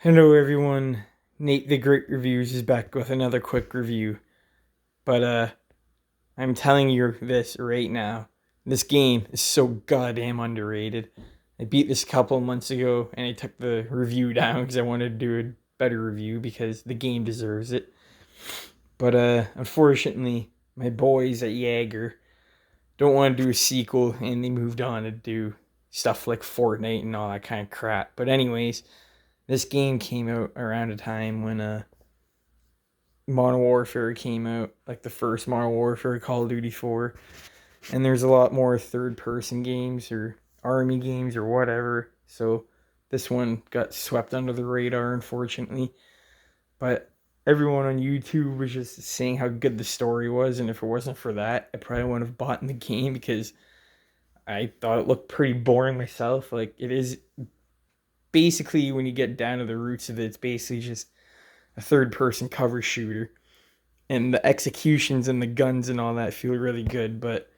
Hello everyone, Nate the Great Reviews is back with another quick review. But I'm telling you this right now. This game is so goddamn underrated. I beat this a couple of months ago and I took the review down because I wanted to do a better review because the game deserves it. But unfortunately, my boys at Jaeger don't want to do a sequel and they moved on to do stuff like Fortnite and all that kind of crap. But anyways, this game came out around a time when Modern Warfare came out, like the first Modern Warfare, Call of Duty 4, and there's a lot more third person games or army games or whatever. So this one got swept under the radar, unfortunately. But everyone on YouTube was just saying how good the story was, and if it wasn't for that, I probably wouldn't have bought in the game because I thought it looked pretty boring myself. Like, it is basically, when you get down to the roots of it, it's basically just a third person cover shooter. And the executions and the guns and all that feel really good, but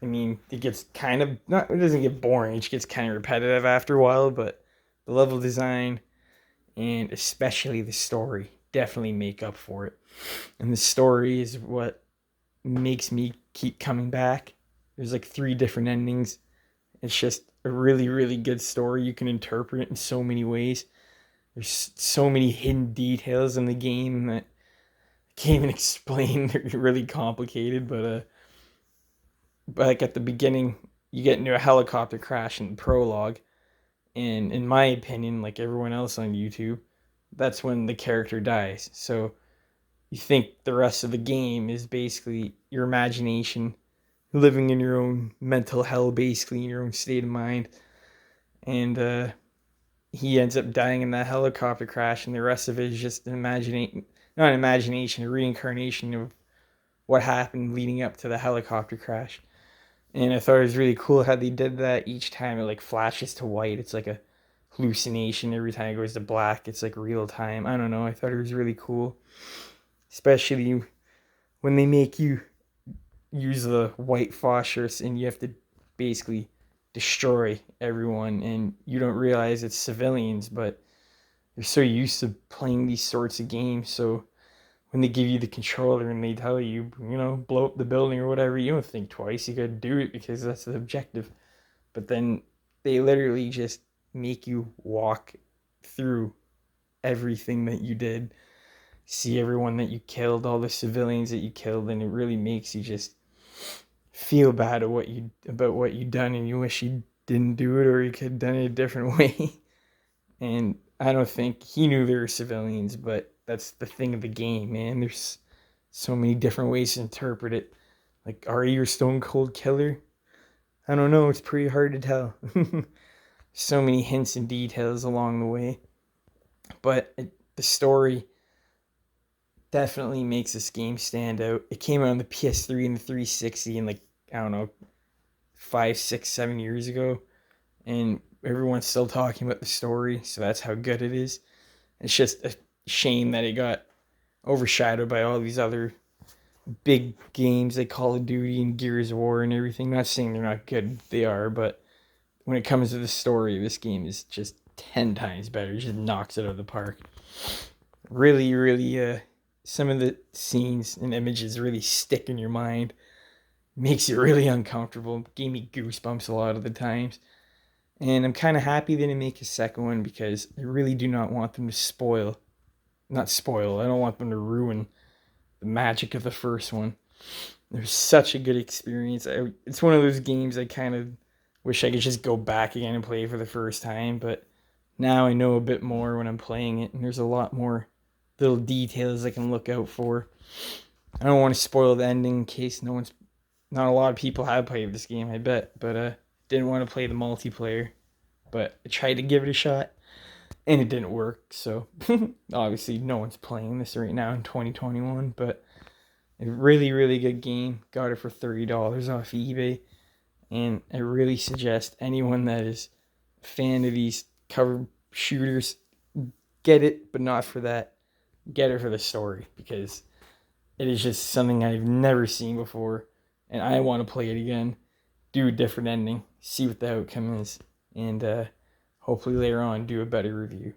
I mean, it gets kind of not. It doesn't get boring. It just gets kind of repetitive after a while. But the level design and especially the story definitely make up for it. And the story is what makes me keep coming back. There's like three different endings. It's just a really, really good story. You can interpret it in so many ways. There's so many hidden details in the game that I can't even explain. They're really complicated, but like at the beginning, you get into a helicopter crash in the prologue, and in my opinion, like everyone else on YouTube, that's when the character dies. So you think the rest of the game is basically your imagination, living in your own mental hell, basically in your own state of mind, and he ends up dying in that helicopter crash, and the rest of it is just an imagination, not an imagination, a reincarnation of what happened leading up to the helicopter crash. And I thought it was really cool how they did that. Each time it like flashes to white, it's like a hallucination. Every time it goes to black, it's like real time. I don't know. I thought it was really cool, especially when they make you use the white phosphorus and you have to basically destroy everyone, and you don't realize it's civilians, but you're so used to playing these sorts of games. So when they give you the controller and they tell you, blow up the building or whatever, you don't think twice. You gotta do it because that's the objective. But then they literally just make you walk through everything that you did, see everyone that you killed, all the civilians that you killed, and it really makes you just feel bad about what you done, and you wish you didn't do it or you could have done it a different way. And I don't think he knew they were civilians, but that's the thing of the game, man. There's so many different ways to interpret it. Like, are you a stone cold killer? I don't know. It's pretty hard to tell. So many hints and details along the way. But the story definitely makes this game stand out. It came out on the PS3 and the 360 in, like, I don't know, 5, 6, 7 years ago. And everyone's still talking about the story. So that's how good it is. It's just a shame that it got overshadowed by all these other big games like Call of Duty and Gears of War and everything. Not saying they're not good, they are, but when it comes to the story, this game is just 10 times better. It just knocks it out of the park. Really, really, some of the scenes and images really stick in your mind. Makes you really uncomfortable. Gave me goosebumps a lot of the times. And I'm kind of happy they didn't make a second one because I really do not want them to not spoil, I don't want them to ruin the magic of the first one. There's such a good experience. It's one of those games I kind of wish I could just go back again and play for the first time, but now I know a bit more when I'm playing it, and there's a lot more little details I can look out for. I don't want to spoil the ending in case not a lot of people have played this game, I bet, but didn't want to play the multiplayer, but I tried to give it a shot, and it didn't work, so obviously no one's playing this right now in 2021, but a really, really good game. Got it for $30 off eBay, and I really suggest anyone that is a fan of these cover shooters get it, but not for that. Get it for the story, because it is just something I've never seen before, and I want to play it again, do a different ending, see what the outcome is, and hopefully later on do a better review.